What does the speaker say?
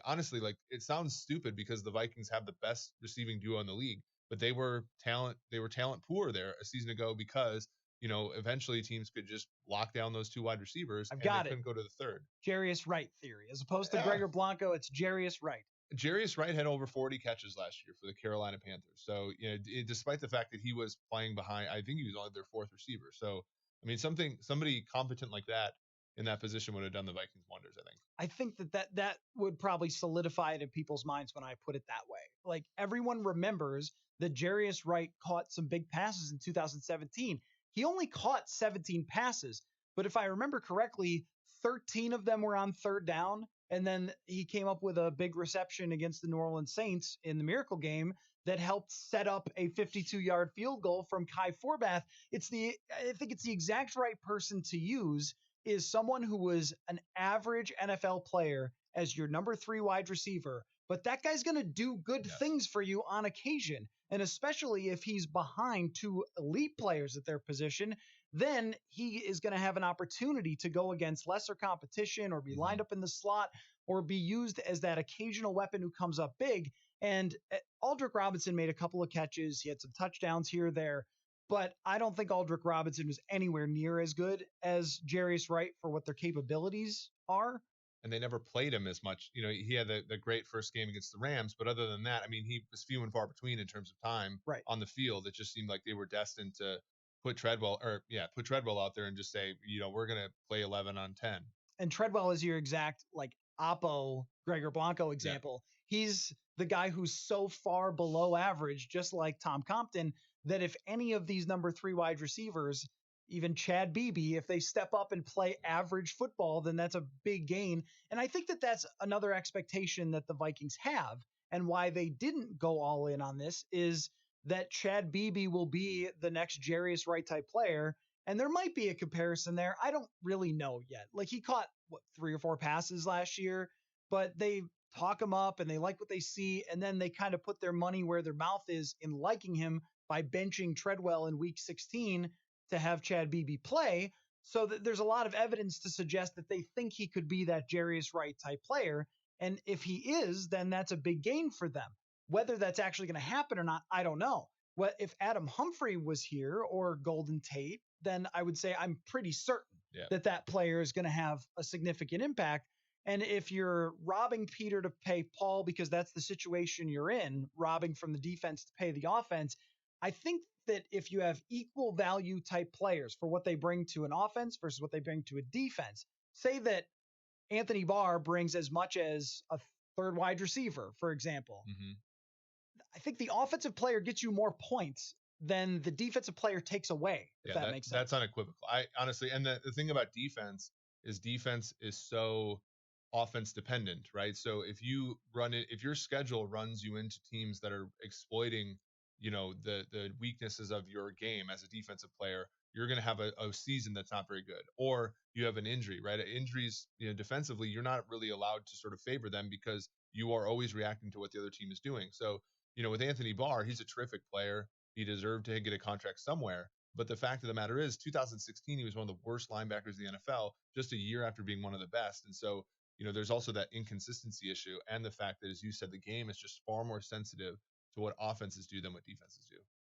honestly, like it sounds stupid because the Vikings have the best receiving duo in the league, but they were talent poor there a season ago because eventually teams could just lock down those two wide receivers I've and they got it. couldn't go to the third. Jarius Wright theory. As opposed to Yeah. Gregor Blanco, it's Jarius Wright. Jarius Wright had over 40 catches last year for the Carolina Panthers. So, despite the fact that he was playing behind, I think he was only their fourth receiver. So, I mean, somebody competent like that in that position would have done the Vikings wonders, I think. I think that would probably solidify it in people's minds when I put it that way. Like everyone remembers that Jarius Wright caught some big passes in 2017. He only caught 17 passes, but if I remember correctly, 13 of them were on third down. And then he came up with a big reception against the New Orleans Saints in the Miracle game that helped set up a 52-yard field goal from Kai Forbath. I think it's the exact right person to use is someone who was an average NFL player as your number 3 wide receiver, but that guy's going to do good things for you on occasion. And especially if he's behind 2 elite players at their position, then he is going to have an opportunity to go against lesser competition or be lined up in the slot or be used as that occasional weapon who comes up big. And Aldrick Robinson made a couple of catches. He had some touchdowns here or there, but I don't think Aldrick Robinson was anywhere near as good as Jarius Wright for what their capabilities are. And they never played him as much. He had the great first game against the Rams, but other than that, I mean, he was few and far between in terms of time on the field. It just seemed like they were destined to put Treadwell out there and just say, we're going to play 11 on 10. And Treadwell is your exact Oppo Gregor Blanco example. Yeah. He's the guy who's so far below average, just like Tom Compton, that if any of these number 3 wide receivers, even Chad Beebe, if they step up and play average football, then that's a big gain. And I think that that's another expectation that the Vikings have, and why they didn't go all in on this is that Chad Beebe will be the next Jarius Wright type player. And there might be a comparison there. I don't really know yet. Like he caught 3 or 4 passes last year, but they talk him up and they like what they see. And then they kind of put their money where their mouth is in liking him by benching Treadwell in week 16 to have Chad Beebe play. So there's a lot of evidence to suggest that they think he could be that Jarius Wright type player. And if he is, then that's a big gain for them. Whether that's actually going to happen or not, I don't know. What if Adam Humphrey was here or Golden Tate, then I would say I'm pretty certain that player is going to have a significant impact. And if you're robbing Peter to pay Paul because that's the situation you're in, robbing from the defense to pay the offense, I think that if you have equal value type players for what they bring to an offense versus what they bring to a defense, say that Anthony Barr brings as much as a third wide receiver, for example. I think the offensive player gets you more points than the defensive player takes away, if that makes sense. That's unequivocal. I honestly, and the thing about defense is so offense dependent, right? So if your schedule runs you into teams that are exploiting, the weaknesses of your game as a defensive player, you're going to have a season that's not very good. Or you have an injury, right? Injuries, defensively, you're not really allowed to sort of favor them because you are always reacting to what the other team is doing. So, with Anthony Barr, he's a terrific player. He deserved to get a contract somewhere. But the fact of the matter is, 2016, he was one of the worst linebackers in the NFL, just a year after being one of the best. And so, there's also that inconsistency issue, and the fact that, as you said, the game is just far more sensitive to what offenses do than what defenses do.